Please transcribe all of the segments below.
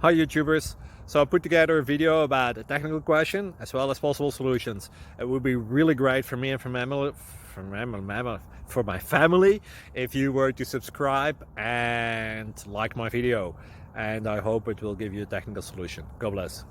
Hi YouTubers. So I put together a video about a technical question as well as possible solutions. It would be really great for me and for my family if you were to subscribe and like my video, and I hope it will give you a technical solution. God bless.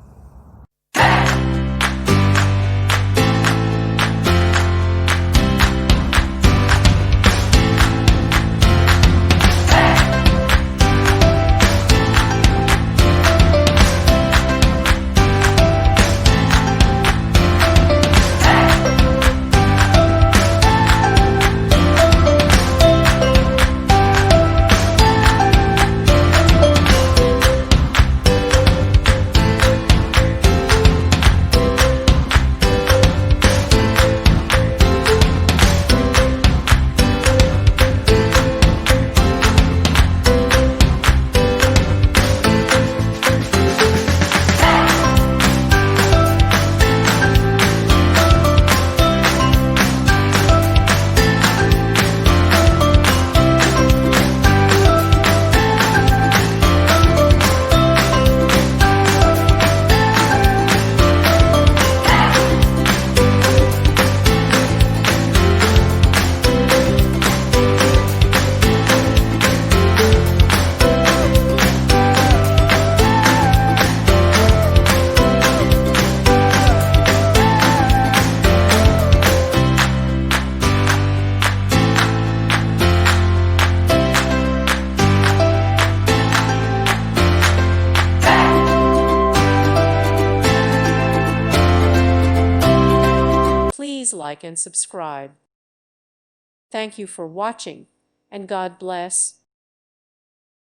Please like and subscribe. Thank you for watching, and God bless.